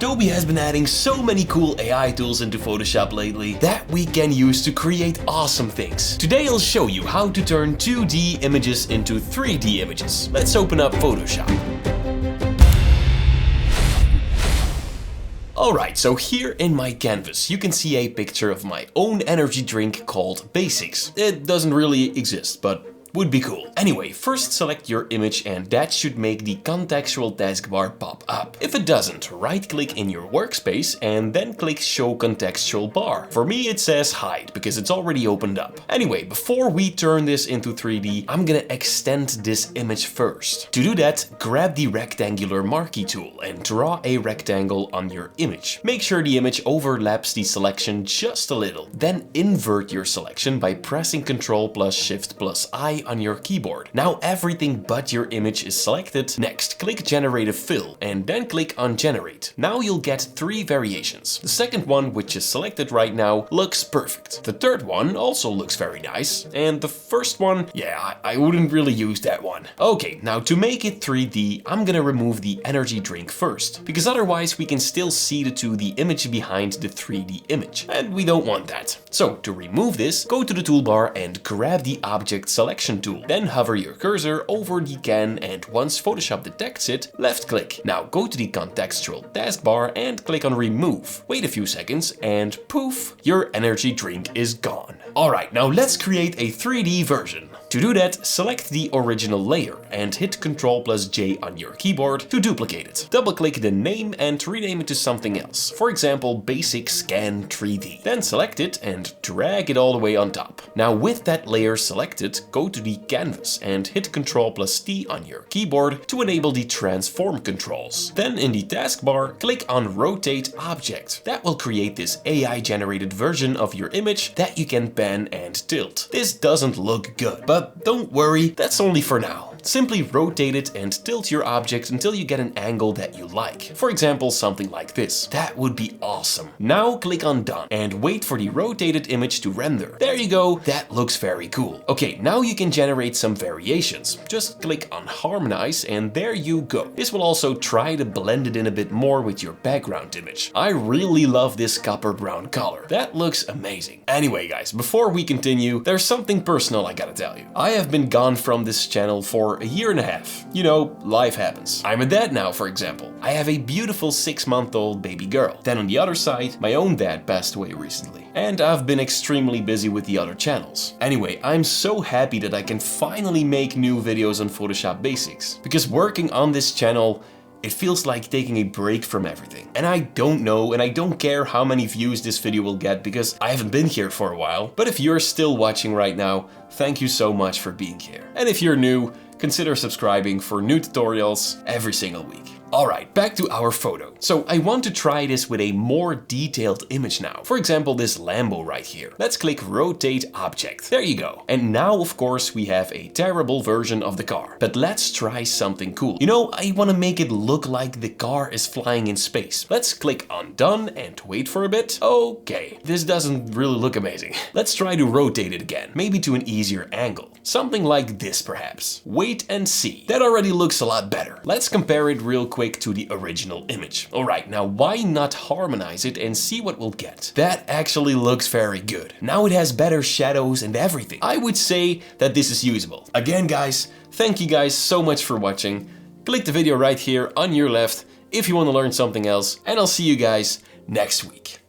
Adobe has been adding so many cool AI tools into Photoshop lately that we can use to create awesome things. Today I'll show you how to turn 2D images into 3D images. Let's open up Photoshop. Alright, so here in my canvas you can see a picture of my own energy drink called Basics. It doesn't really exist, but would be cool. Anyway, first select your image and that should make the contextual taskbar pop up. If it doesn't, right-click in your workspace and then click Show Contextual Bar. For me it says Hide because it's already opened up. Anyway, before we turn this into 3D, I'm gonna extend this image first. To do that, grab the rectangular marquee tool and draw a rectangle on your image. Make sure the image overlaps the selection just a little. Then invert your selection by pressing Ctrl plus Shift plus I on your keyboard. Now everything but your image is selected. Next, click Generative Fill and then click on Generate. Now you'll get 3 variations. The second one, which is selected right now, looks perfect. The third one also looks very nice. And the first one, yeah, I wouldn't really use that one. Okay, now to make it 3D, I'm gonna remove the energy drink first, because otherwise we can still see the 2D image behind the 3D image. And we don't want that. So to remove this, go to the toolbar and grab the Object Selection tool. Then hover your cursor over the can and once Photoshop detects it, left click. Now go to the contextual taskbar and click on Remove. Wait a few seconds and poof, your energy drink is gone. Alright, now let's create a 3D version. To do that, select the original layer and hit Ctrl plus J on your keyboard to duplicate it. Double click the name and rename it to something else. For example, Basic Scan 3D. Then select it and drag it all the way on top. Now with that layer selected, go to the canvas and hit Ctrl plus T on your keyboard to enable the transform controls. Then in the taskbar, click on Rotate Object. That will create this AI generated version of your image that you can pan and tilt. This doesn't look good, but don't worry, that's only for now. Simply rotate it and tilt your object until you get an angle that you like. For example, something like this. That would be awesome. Now click on Done and wait for the rotated image to render. There you go, that looks very cool. Okay, now you can generate some variations. Just click on Harmonize and there you go. This will also try to blend it in a bit more with your background image. I really love this copper brown color. That looks amazing. Anyway guys, before we continue, there's something personal I gotta tell you. I have been gone from this channel for a year and a half. You know, life happens. I'm a dad now, for example. I have a beautiful 6-month-old baby girl. Then on the other side, my own dad passed away recently. And I've been extremely busy with the other channels. Anyway, I'm so happy that I can finally make new videos on Photoshop Basics. Because working on this channel, it feels like taking a break from everything. And I don't know and I don't care how many views this video will get because I haven't been here for a while. But if you're still watching right now, thank you so much for being here. And if you're new, consider subscribing for new tutorials every single week. Alright, back to our photo. So I want to try this with a more detailed image now. For example, this Lambo right here. Let's click Rotate Object. There you go. And now, of course, we have a terrible version of the car. But let's try something cool. You know, I want to make it look like the car is flying in space. Let's click on Done and wait for a bit. Okay, this doesn't really look amazing. Let's try to rotate it again, maybe to an easier angle. Something like this perhaps. Wait and see. That already looks a lot better. Let's compare it real quick to the original image. Alright, now why not harmonize it and see what we'll get? That actually looks very good. Now it has better shadows and everything. I would say that this is usable. Again guys, thank you guys so much for watching. Click the video right here on your left if you want to learn something else, and I'll see you guys next week.